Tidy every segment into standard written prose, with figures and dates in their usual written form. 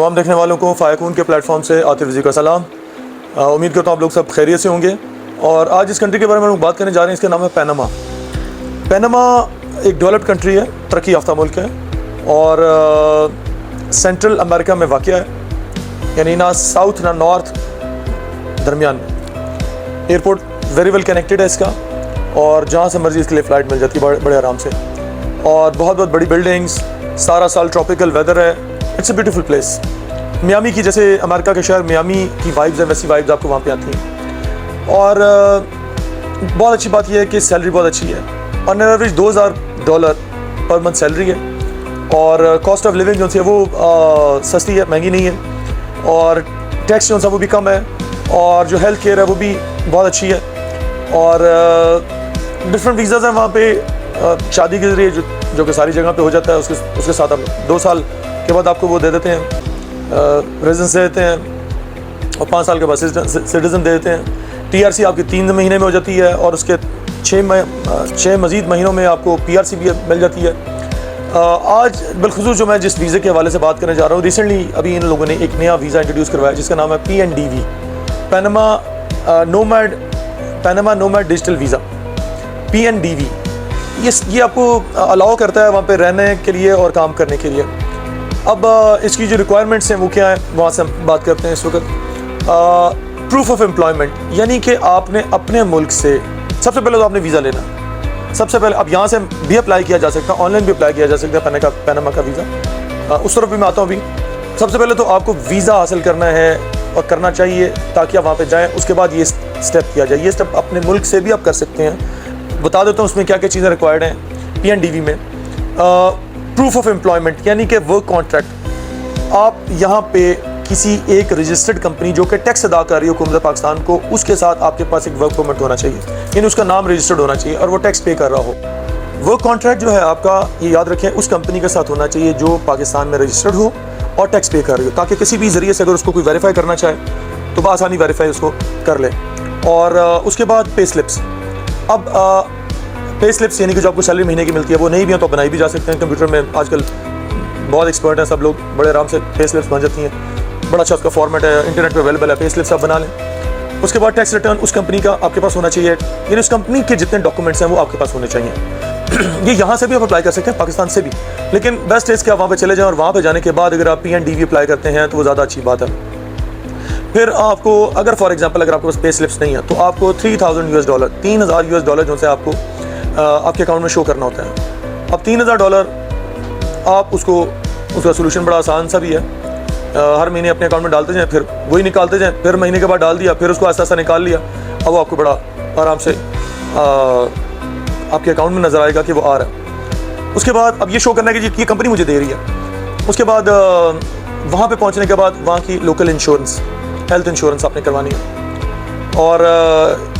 तमाम देखने वालों को फ़ायकून के प्लेटफॉर्म से आतिफ जी का सलाम। उम्मीद करता हूँ आप लोग सब खैरियत से होंगे। और आज इस कंट्री के बारे में हम लोग बात करने जा रहे हैं। इसका नाम है पनामा। पनामा एक डेवलप्ड कंट्री है, तरक्की याफ्ता मुल्क है और सेंट्रल अमेरिका में वाक़या है, यानी ना साउथ ना नॉर्थ, दरमियान में। एयरपोर्ट वेरी वेल कनेक्टेड है इसका और जहाँ से मर्जी इसके लिए फ़्लाइट मिल जाती है बड़े आराम से। और बहुत बड़ी बिल्डिंग्स, सारा साल ट्रॉपिकल वेदर है। It's a beautiful place. Miami की, जैसे अमेरिका के शहर मियामी की वाइब्स है, वैसी वाइब्स आपको वहाँ पे आती हैं। और बहुत अच्छी बात यह है कि सैलरी बहुत अच्छी है। On average $2000 per month salary है और कॉस्ट ऑफ लिविंग जो है वो सस्ती है, महंगी नहीं है। और टैक्स जो है वो भी कम है और जो हेल्थ केयर है वो भी बहुत अच्छी है। और डिफरेंट वीज़ाज़ हैं वहाँ पे शादी के ज़रिए जो कि सारी जगह पे हो जाता है। उसके साथ आप 2 साल के बाद आपको वो दे देते हैं, रेजिडेंस दे देते हैं और 5 साल के बाद सिटीज़न दे देते हैं। TRC आपकी 3 महीने में हो जाती है और उसके 6 मज़ीद महीनों में आपको PRC भी मिल जाती है। आज बिलखुसूस जो मैं जिस वीज़े के हवाले से बात करने जा रहा हूँ, रिसेंटली अभी इन लोगों ने एक नया वीज़ा इंट्रोड्यूस करवाया जिसका नाम है PNDV, Panama nomad digital visa. PNDV ये आपको अलाउ करता है वहाँ पे रहने के लिए और काम करने के लिए। अब इसकी जो रिक्वायरमेंट्स हैं वो क्या है, वहाँ से हम बात करते हैं इस वक्त। प्रूफ ऑफ एम्प्लॉयमेंट, यानी कि आपने अपने मुल्क से सबसे पहले तो आपने वीज़ा लेना। सबसे पहले अब यहाँ से भी अप्लाई किया जा सकता है, ऑनलाइन भी अप्लाई किया जा सकता है पनामा का वीज़ा। उस तरफ भी मैं आता हूँ अभी। सबसे पहले तो आपको वीज़ा हासिल करना है और करना चाहिए ताकि आप वहाँ पे जाएं। उसके बाद ये स्टेप किया जाए। ये स्टेप अपने मुल्क से भी आप कर सकते हैं। बता देता हूँ उसमें क्या क्या चीज़ें रिक्वायर्ड हैं PNDV में। प्रूफ ऑफ एम्प्लॉयमेंट, यानी कि वर्क कॉन्ट्रैक्ट। आप यहाँ पे किसी एक रजिस्टर्ड कंपनी जो कि टैक्स अदा कर रही है हुकूमत पाकिस्तान को, उसके साथ आपके पास एक वर्क परमिट होना चाहिए, यानी उसका नाम रजिस्टर्ड होना चाहिए और वो टैक्स पे कर रहा हो। वर्क कॉन्ट्रैक्ट जो है आपका, ये याद रखें, उस कंपनी के साथ होना चाहिए जो पाकिस्तान में रजिस्टर्ड हो और टैक्स पे कर रही हो, ताकि किसी भी ज़रिए से अगर उसको कोई वेरीफाई करना चाहे तो बआसानी वेरीफाई उसको कर ले। और उसके बाद पे स्लिप्स। अब पे स्लिप्स यानी कि जो आपको सैलरी महीने की मिलती है वो नहीं भी है तो बनाई भी जा सकते हैं। कंप्यूटर में आजकल बहुत एक्सपर्ट हैं सब लोग, बड़े आराम से पे स्लिप्स बन जाती हैं। बड़ा अच्छा उसका फॉर्मेट है, इंटरनेट पे अवेलेबल है, पे स्लिप्स आप बना लें। उसके बाद टैक्स रिटर्न उस कंपनी का आपके पास होना चाहिए, यानी उस कंपनी के जितने डॉक्यूमेंट्स हैं वो आपके पास होने चाहिए। ये यहाँ से भी आप अप्लाई कर सकते हैं, पाकिस्तान से भी, लेकिन बेस्ट है कि आप वहाँ पे चले जाएँ और वहाँ पे जाने के बाद अगर आप PNDV अप्लाई करते हैं तो वो ज़्यादा अच्छी बात है। फिर आपको अगर फॉर एग्जांपल अगर आपके पास पे स्लिप्स नहीं है तो आपको $3000 $3000 जो से आपको आपके अकाउंट में शो करना होता है। अब $3000 आप उसका सोल्यूशन बड़ा आसान सा भी है। हर महीने अपने अकाउंट में डालते जाएँ, फिर वही निकालते जाएँ, फिर महीने के बाद डाल दिया, फिर उसको आस्ता निकाल लिया। अब वो आपको बड़ा आराम से आपके अकाउंट में नज़र आएगा कि वो आ रहा है। उसके बाद अब ये शो करना है कि ये कंपनी मुझे दे रही है। उसके बाद वहाँ पे पहुँचने के बाद वहाँ की लोकल इंश्योरेंस, हेल्थ इंश्योरेंस आपने करवानी है। और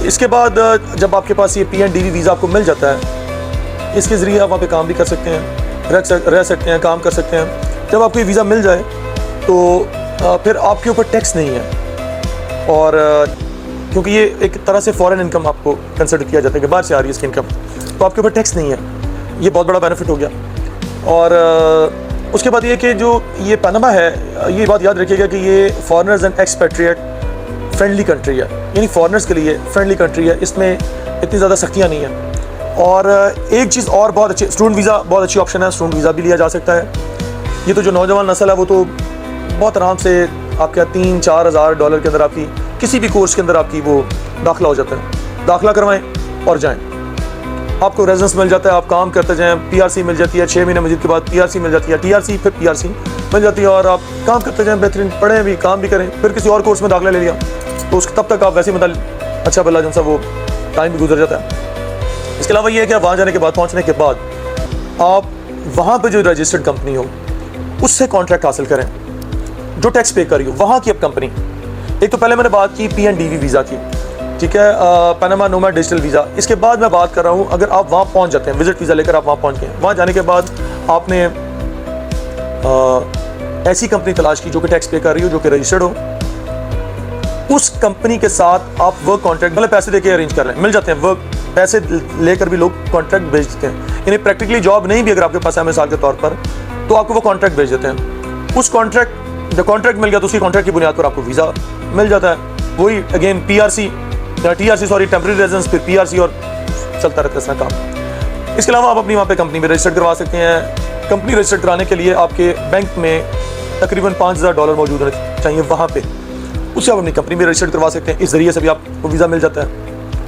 इसके बाद जब आपके पास ये PNDV वीज़ा आपको मिल जाता है, इसके ज़रिए आप वहाँ पे काम भी कर सकते हैं, रह सकते हैं, काम कर सकते हैं। जब आपको ये वीज़ा मिल जाए तो फिर आपके ऊपर टैक्स नहीं है। और क्योंकि ये एक तरह से फॉरेन इनकम आपको कंसिडर किया जाता है कि बाहर से आ रही है इसकी इनकम, तो आपके ऊपर टैक्स नहीं है। ये बहुत बड़ा बेनिफिट हो गया। और उसके बाद ये कि जो ये पनामा है, ये बात याद रखिएगा कि ये foreigners and expatriate friendly country है, यानी फॉरेनर्स के लिए फ्रेंडली कंट्री है। इसमें इतनी ज़्यादा सख्तियाँ नहीं हैं। और एक चीज़ और बहुत अच्छी, स्टूडेंट वीज़ा बहुत अच्छी ऑप्शन है, स्टूडेंट वीज़ा भी लिया जा सकता है। ये तो जो नौजवान नस्ल है वो तो बहुत आराम से आपके $3-4 हज़ार के अंदर आपकी किसी भी कोर्स के अंदर आपकी वो दाखिला हो जाता है। दाखिला करवाएं और जाएं, आपको रेजिडेंस मिल जाता है, आप काम करते जाएं, PRC मिल जाती है, 6 महीने मजीद के बाद PRC मिल जाती है, TRC फिर PRC मिल जाती है और आप काम करते जाएं, बेहतरीन पढ़ें भी, काम भी करें। फिर किसी और कोर्स में दाखिला ले लिया तो तब तक आप वैसे मतलब अच्छा भला जो सा वो टाइम भी गुजर जाता है। इसके अलावा ये है कि आप वहाँ जाने के बाद, पहुँचने के बाद आप वहाँ पर जो रजिस्टर्ड कंपनी हो उससे कॉन्ट्रैक्ट हासिल करें जो टैक्स पे करी हो, वहाँ की अब कंपनी। एक तो पहले मैंने बात की PNDV वीज़ा की, ठीक है, पनामा नोमैड डिजिटल वीज़ा। इसके बाद मैं बात कर रहा हूँ अगर आप वहाँ पहुँच जाते हैं, विजिट वीज़ा लेकर आप वहाँ पहुँच गए, वहाँ जाने के बाद आपने ऐसी कंपनी तलाश की जो कि टैक्स पे कर रही हो, जो कि रजिस्टर्ड हो। उस कंपनी के साथ आप वर्क कॉन्ट्रैक्ट मतलब पैसे देके अरेंज कर लें, मिल जाते हैं वर्क, पैसे लेकर भी लोग कॉन्ट्रैक्ट भेज देते हैं। यानी प्रैक्टिकली जॉब नहीं भी अगर आपके पास है मिसाल के तौर पर, तो आपको वो कॉन्ट्रैक्ट भेज देते हैं। उस कॉन्ट्रैक्ट जब कॉन्ट्रैक्ट मिल गया तो उसी कॉन्ट्रैक्ट की बुनियाद पर आपको वीज़ा मिल जाता है। वही again PRC sorry temporary residence, फिर PRC और चलता रहता है इसका काम। इसके अलावा आप अपनी वहाँ पे कंपनी में रजिस्टर्ड करवा सकते हैं। कंपनी रजिस्टर्ड कराने के लिए आपके बैंक में तकरीबन $5000 मौजूद होने चाहिए वहाँ पे, उससे आप अपनी कंपनी में रजिस्टर्ड करवा सकते हैं। इस जरिए से भी आपको वीज़ा मिल जाता है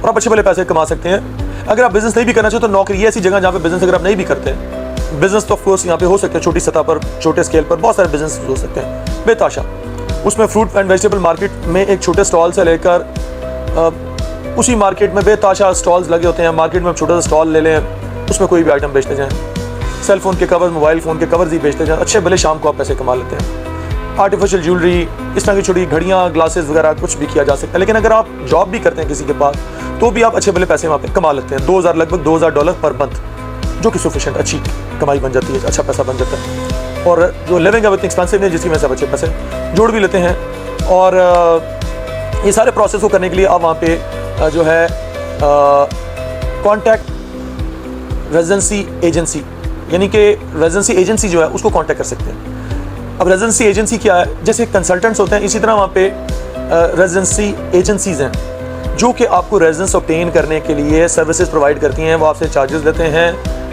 और आप अच्छे भले पैसे कमा सकते हैं। अगर आप बिज़नेस नहीं भी करना चाहते तो नौकरी ऐसी जगह जहाँ पे बिज़नेस अगर आप नहीं भी करते हैं, बिज़नेस तो ऑफकोर्स यहाँ पे हो सकते हैं छोटी सतह पर, छोटे स्केल पर बहुत सारे बिज़नेस हो सकते हैं बेताशा। उसमें फ्रूट एंड वेजिटेबल मार्केट में एक छोटे स्टॉल से लेकर उसी मार्केट में बेताशा स्टॉल्स लगे होते हैं। मार्केट में छोटा सा स्टॉल ले लें, उसमें कोई भी आइटम बेचते जाएँ, सेल फ़ोन के कवर, मोबाइल फ़ोन के कवर्स ही बेचते जाएँ, अच्छे भले शाम को आप पैसे कमा लेते हैं। आर्टिफिशियल ज्वेलरी, इस तरह की छोटी घड़ियाँ, ग्लासेस वगैरह कुछ भी किया जा सकता है। लेकिन अगर आप जॉब भी करते हैं किसी के पास तो भी आप अच्छे भले पैसे वहाँ पे कमा लेते हैं। लगभग $2000 पर मंथ, जो कि सफिशिएंट अच्छी कमाई बन जाती है, अच्छा पैसा बन जाता है। और जो लिविंग है वो इतनी एक्सपेंसिव नहीं जिसकी वजह से आप अच्छे पैसे जोड़ भी लेते हैं। और ये सारे प्रोसेस को करने के लिए आप वहाँ पे जो है कॉन्टैक्ट रेजिडेंसी एजेंसी, यानी कि रेजिडेंसी एजेंसी जो है उसको कॉन्टैक्ट कर सकते हैं। अब रेजिडेंसी एजेंसी क्या है? जैसे कंसल्टेंट्स होते हैं, इसी तरह वहाँ पे रेजिडेंसी एजेंसीज हैं जो कि आपको रेजिडेंस ऑब्टेन करने के लिए सर्विसेज प्रोवाइड करती हैं। वो आपसे चार्जेस लेते हैं,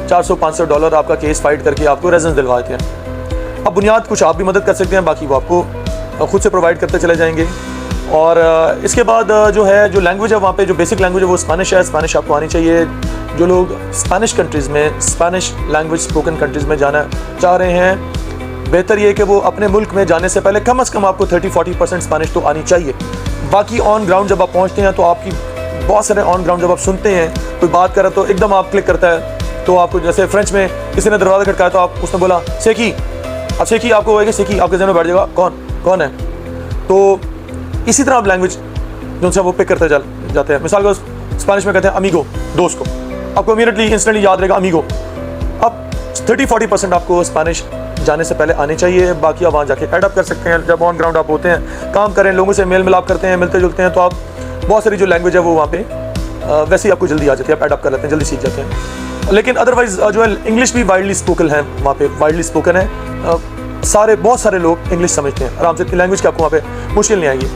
$400-500 आपका केस फाइट करके आपको रेजिडेंस दिलवा देते हैं। अब बुनियाद कुछ आप भी मदद कर सकते हैं, बाकी वो आपको खुद से प्रोवाइड करते चले जाएंगे। और इसके बाद जो है, जो लैंग्वेज है वहाँ पे, जो बेसिक लैंग्वेज है वो स्पेनिश है। स्पेनिश आपको आनी चाहिए। जो लोग स्पेनिश कंट्रीज़ में, स्पेनिश लैंग्वेज स्पोकन कंट्रीज़ में जाना चाह रहे हैं, बेहतर ये है कि वो अपने मुल्क में जाने से पहले कम से कम आपको 30-40% स्पेनिश तो आनी चाहिए। बाकी ऑन ग्राउंड जब आप पहुँचते हैं तो आपकी बहुत सारे ऑन ग्राउंड जब आप सुनते हैं कोई बात कर रहा है तो एकदम आप क्लिक करता है। तो आपको जैसे फ्रेंच में किसी ने दरवाज़ा खटकाया तो आप उसने बोला सेकी, अब सेकी आपको होएगा, सेकी आपके जहन में बैठ जाएगा कौन है। तो इसी तरह आप लैंग्वेज जो उनसे वो पिक करते जाते हैं। मिसाल को स्पेनिश में कहते हैं अमीगो, दोस्त को, आपको इमीडिएटली इंस्टेंटली याद रहेगा अमीगो। अब 30-40% आपको स्पेनिश जाने से पहले आने चाहिए, बाकी आप वहाँ जाके एडअप कर सकते हैं। जब ऑन ग्राउंड आप होते हैं, काम करें, लोगों से मेल मिलाप करते हैं, मिलते जुलते हैं, तो आप बहुत सारी जो लैंग्वेज है वो वहाँ पे वैसे ही आपको जल्दी आ जाती है, आप एडअप कर लेते हैं, जल्दी सीख जाते हैं। लेकिन अदरवाइज जो है इंग्लिश भी वाइडली स्पोकन है, वहाँ पे वाइडली स्पोकन है। बहुत सारे लोग इंग्लिश समझते हैं आराम से, इतनी लैंग्वेज की आपको वहाँ पे मुश्किल नहीं आएगी।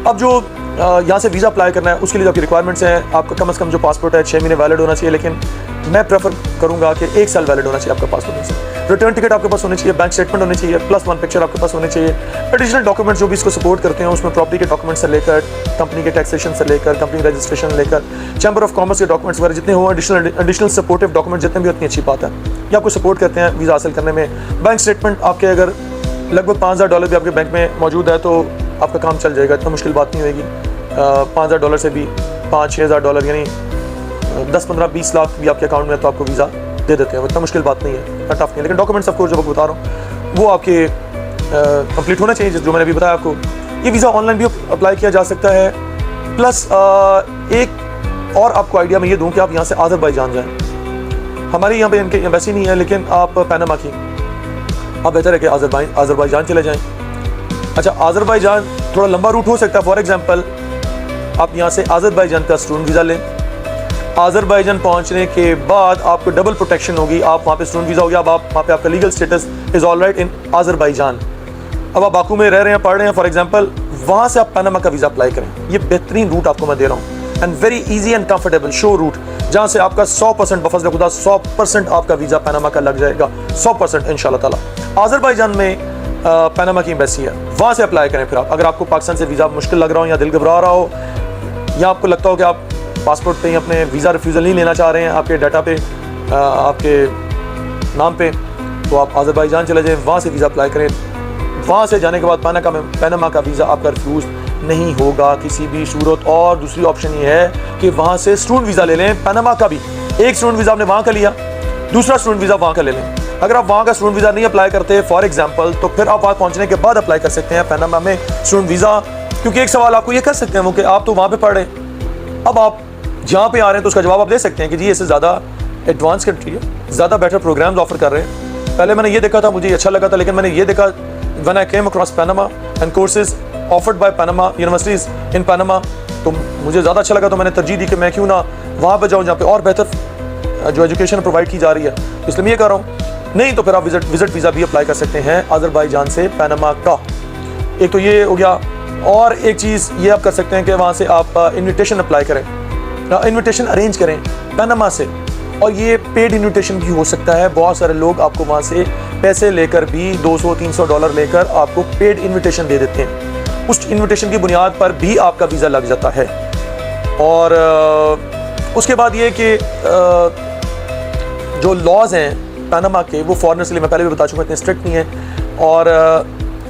अब जो यहाँ से वीज़ा अप्लाई करना है उसके लिए जो आपकी रिक्वायरमेंट्स हैं, आपका कम से कम जो पासपोर्ट है 6 महीने वैलिड होना चाहिए, लेकिन मैं प्रेफर करूँगा कि 1 साल वैलिड होना चाहिए आपका पासपोर्ट में से। रिटर्न टिकट आपके पास होनी चाहिए, बैंक स्टेटमेंट होनी चाहिए, +1 पिक्चर आपके पास होनी चाहिए। एडिशनल डॉक्यूमेंट्स जो भी इसको सपोर्ट करते हैं उसमें प्रॉपर्टी के डॉक्यूमेंट से लेकर, कंपनी के टैक्सेशन से लेकर, कंपनी रजिस्ट्रेशन लेकर, चैम्बर ऑफ कॉमर्स के डॉक्यूमेंट्स वगैरह जितने हो, एडिशनल सपोर्टिव डॉक्यूमेंट जितने भी, उतनी अच्छी बात है। ये आपको सपोर्ट करते हैं वीज़ा हासिल करने में। बैंक स्टेटमेंट आपके अगर लगभग $5000 भी आपके बैंक में मौजूद है तो आपका काम चल जाएगा, इतना मुश्किल बात नहीं होगी। $5000 से भी $5-6 यानी 10-15-20 लाख भी आपके अकाउंट में तो आपको वीज़ा दे देते हैं, इतना मुश्किल बात नहीं है, इतना टफ नहीं है। लेकिन डॉक्यूमेंट्स ऑफ कोर्स जो मैं बता रहा हूँ वो आपके कंप्लीट होना चाहिए, जो मैंने अभी बताया आपको। ये वीज़ा ऑनलाइन भी अप्लाई किया जा सकता है। प्लस एक और आपको आइडिया मैं ये दूँ कि आप यहाँ से अज़रबैजान जाएँ। हमारे यहाँ पे इनके एम्बेसी नहीं है, लेकिन आप पनामा की, आप बेहतर है कि अज़रबैजान चले जाएँ। अच्छा, अज़रबैजान थोड़ा लंबा रूट हो सकता है। फॉर एग्जांपल आप यहाँ से अज़रबैजान का स्टूडेंट वीज़ा लें, अज़रबैजान पहुँचने के बाद आपको डबल प्रोटेक्शन होगी। आप वहाँ पे स्टूडेंट वीज़ा हो गया, अब आप वहाँ पे आपका legal status is all right in Azerbaijan. अब आप बाकू में रह रहे हैं, पढ़ रहे हैं फॉर एग्जांपल, वहाँ से आप पनामा का वीज़ा अप्लाई करें। ये बेहतरीन रूट आपको मैं दे रहा हूँ, and very easy and comfortable शो रूट, जहाँ से आपका 100% बफज़ खुदा 100% आपका वीज़ा पनामा का लग जाएगा, 100% इंशाल्लाह ताला। अज़रबैजान में पनामा की एम्बेसी है, वहाँ से अप्लाई करें। फिर आप अगर आपको पाकिस्तान से वीज़ा मुश्किल लग रहा हो या दिल घबरा रहा हो या आपको लगता हो कि आप पासपोर्ट पे अपने वीज़ा रिफ्यूज़ल नहीं लेना चाह रहे हैं आपके डाटा पे, आपके नाम पे, तो आप अज़रबैजान चले जाएँ, वहाँ से वीज़ा अप्लाई करें। वहाँ से जाने के बाद पनामा का वीज़ा आपका रिफ्यूज़ नहीं होगा किसी भी सूरत। और दूसरी ऑप्शन ये है कि वहाँ से स्टूडेंट वीज़ा ले लें, पनामा का भी। एक स्टूडेंट वीज़ा आपने वहाँ का लिया, दूसरा स्टूडेंट वीज़ा वहाँ का ले लें। अगर आप वहाँ का स्टूडेंट वीज़ा नहीं अप्लाई करते फॉर एग्जांपल, तो फिर आप वहाँ पहुँचने के बाद अप्लाई कर सकते हैं पनामा में स्टूडेंट वीज़ा। क्योंकि एक सवाल आपको ये कर सकते हैं वो कि आप तो वहाँ पे पढ़ रहे हैं, अब आप जहाँ पे आ रहे हैं तो उसका जवाब आप दे सकते हैं कि जी इससे ज़्यादा एडवांस कंट्री है, ज़्यादा बेटर प्रोग्राम्स ऑफर कर रहे हैं। पहले मैंने ये देखा था, मुझे अच्छा लगा था, लेकिन मैंने ये देखा when I came across Panama and courses offered by Panama universities in Panama, तो मुझे ज़्यादा अच्छा लगा, तो मैंने तरजीह दी कि मैं क्यों ना वहाँ पर जाऊँ जहाँ पे और बेहतर जो एजुकेशन प्रोवाइड की जा रही है। इसलिए मैं ये कह रहा हूँ, नहीं तो फिर आप विजिट वीज़ा भी अप्लाई कर सकते हैं अज़रबैजान से पनामा का। एक तो ये हो गया, और एक चीज़ ये आप कर सकते हैं कि वहाँ से आप इनविटेशन अप्लाई करें, इनविटेशन अरेंज करें पनामा से, और ये पेड इनविटेशन भी हो सकता है। बहुत सारे लोग आपको वहाँ से पैसे लेकर भी $200-300 लेकर आपको पेड इनविटेशन दे देते हैं। उस इनविटेशन की बुनियाद पर भी आपका वीज़ा लग जाता है। और उसके बाद ये कि जो लॉज हैं पनामा के, वो फॉरेनर्स के लिए मैं पहले भी बता चुका हूँ इतने स्ट्रिक्ट नहीं है। और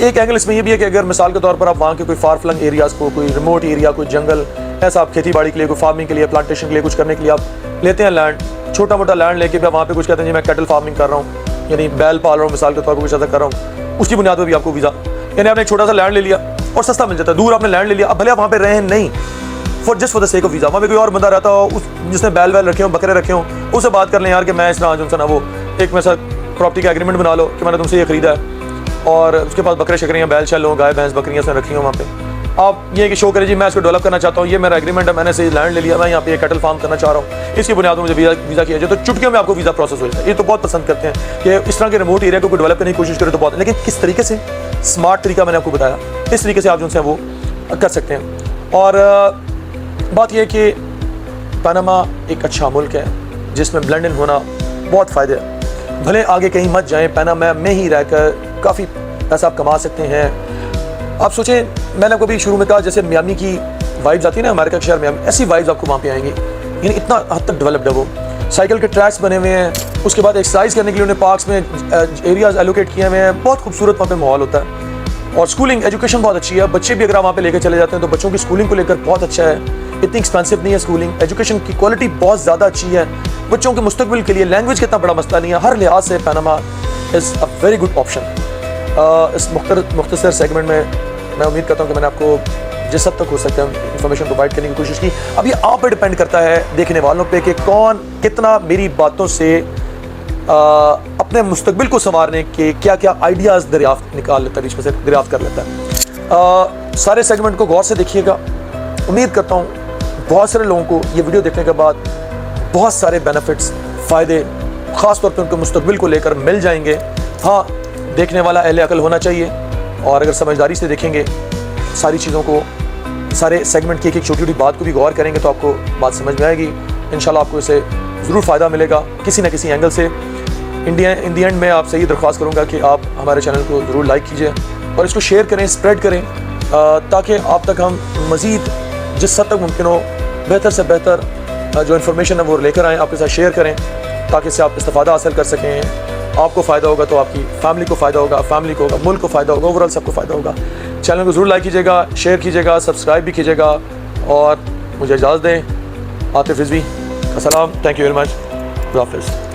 एक एंगल इसमें ये भी है कि अगर मिसाल के तौर पर आप वहाँ के कोई फार फ्लंग एरियाज़ को, कोई रिमोट एरिया, कोई जंगल, ऐसा आप खेती बाड़ी के लिए, कोई फार्मिंग के लिए, प्लांटेशन के लिए कुछ करने के लिए आप लेते हैं लैंड, छोटा मोटा लैंड लेके भी आप वहाँ पे कुछ कहते हैं जी मैं कैटल फार्मिंग कर रहा हूँ, यानी बैल पाल रहा हूँ, मिसाल के तौर पर कुछ ऐसा कर रहा हूँ, उसकी बुनियाद पर भी आपको वीज़ा, यानी आपने एक छोटा सा लैंड ले लिया और सस्ता मिल जाता है, दूर आपने लैंड ले लिया, अब भले आप वहाँ पे रहें नहीं, just for the sake of visa. वहाँ पे कोई और बंदा रहता हो उस जिसने बैल वैल रखे हो, बकरे रखे हो, उससे बात कर लें यार कि मैं इस तरह जो ना वो एक मेरे साथ प्रॉपर्टी का एग्रीमेंट बना लो कि मैंने तुमसे ये खरीदा है, और उसके पास बकरे शकरियाँ, बैल शैल हो, गाय भैंस बकरियाँ से रखी हो वहाँ पे, आप ये कि शो करें जी मैं इसको डेवलप करना चाहता हूँ, ये मेरा एग्रीमेंट है, मैंने से लैंड ले लिया, मैं यहाँ पे कैटल फार्म करना चाह रहा हूँ, इसकी बुनियाद पर मुझे वीज़ा किया जाए, तो चुटकियों में आपको वीज़ा प्रोसेस हो जाता है। ये तो बहुत पसंद करते हैं कि इस तरह के रिमोट एरिया को डेवलप करने की कोशिश करें तो बहुत, लेकिन किस तरीके से, स्मार्ट तरीका मैंने आपको बताया, इस तरीके से आप जो है वो कर सकते हैं। और बात यह कि पनामा एक अच्छा मुल्क है जिसमें ब्लेंड इन होना बहुत फ़ायदे है। भले आगे कहीं मत जाएं, पनामा में ही रहकर काफ़ी पैसा आप कमा सकते हैं। आप सोचें, मैंने आपको भी शुरू में कहा जैसे मियामी की वाइब्स आती है ना, अमेरिका के शहर मियामी, ऐसी वाइब्स आपको वहाँ पे आएंगी, यानी इतना हद तक डेवलप्ड है वो। साइकिल के ट्रैक्स बने हुए हैं, उसके बाद एक्सरसाइज करने के लिए उन्हें पार्क्स में एरियाज एलोकेट किए हुए हैं, बहुत खूबसूरत वहाँ पे माहौल होता है। और स्कूलिंग एजुकेशन बहुत अच्छी है, बच्चे भी अगर आप वहाँ पे लेकर चले जाते हैं तो बच्चों की स्कूलिंग को लेकर बहुत अच्छा है, इतनी एक्सपेंसिव नहीं है स्कूलिंग, एजुकेशन की क्वालिटी बहुत ज़्यादा अच्छी है, बच्चों के मुस्तकबिल के लिए लैंग्वेज का इतना बड़ा मसला नहीं है, हर लिहाज से Panama is a very good option. इस मुख्तसर सेगमेंट में मैं उम्मीद करता हूँ कि मैंने आपको जिस हद तक हो सकता है इन्फॉर्मेशन प्रोवाइड करने की कोशिश की। अब ये आप पे डिपेंड करता है देखने वालों पे कि कौन कितना मेरी बातों से अपने मुस्तकबिल को संवारने के क्या क्या आइडियाज़ दरियाफ्त निकाल लेता है, बीच में से दरियाफ्त कर लेता है। सारे सेगमेंट को गौर से देखिएगा। उम्मीद करता हूँ बहुत सारे लोगों को ये वीडियो देखने के बाद बहुत सारे बेनिफिट्स, फ़ायदे ख़ास तौर पर उनके मुस्तकबिल को लेकर मिल जाएंगे। हाँ, देखने वाला अहले अकल होना चाहिए, और अगर समझदारी से देखेंगे सारी चीज़ों को, सारे सेगमेंट की एक एक छोटी छोटी बात को भी गौर करेंगे तो आपको बात समझ में आएगी। इंशाल्लाह आपको इससे ज़रूर फ़ायदा मिलेगा किसी न किसी एंगल से। इन दी एंड मैं आपसे ये दरख्वास्त करूँगा कि आप हमारे चैनल को ज़रूर लाइक कीजिए और इसको शेयर करें, स्प्रेड करें, ताकि आप तक हम मज़ीद जिस हद तक मुमकिन हो बेहतर से बेहतर जो इन्फॉर्मेशन है वो लेकर आएँ, आपके साथ शेयर करें, ताकि इससे आप इस्तेफ़ादा हासिल कर सकें। आपको फ़ायदा होगा तो आपकी फैमिली को फ़ायदा होगा, फैमिली को होगा, मुल्क को फ़ायदा होगा, ओवरऑल सबको फ़ायदा होगा। चैनल को ज़रूर लाइक कीजिएगा, शेयर कीजिएगा, सब्सक्राइब भी कीजिएगा, और मुझे इजाज़त दें। आतिफ रिजवी, अस्सलाम, थैंक यू वेरी मच, खुदा हाफ़िज़।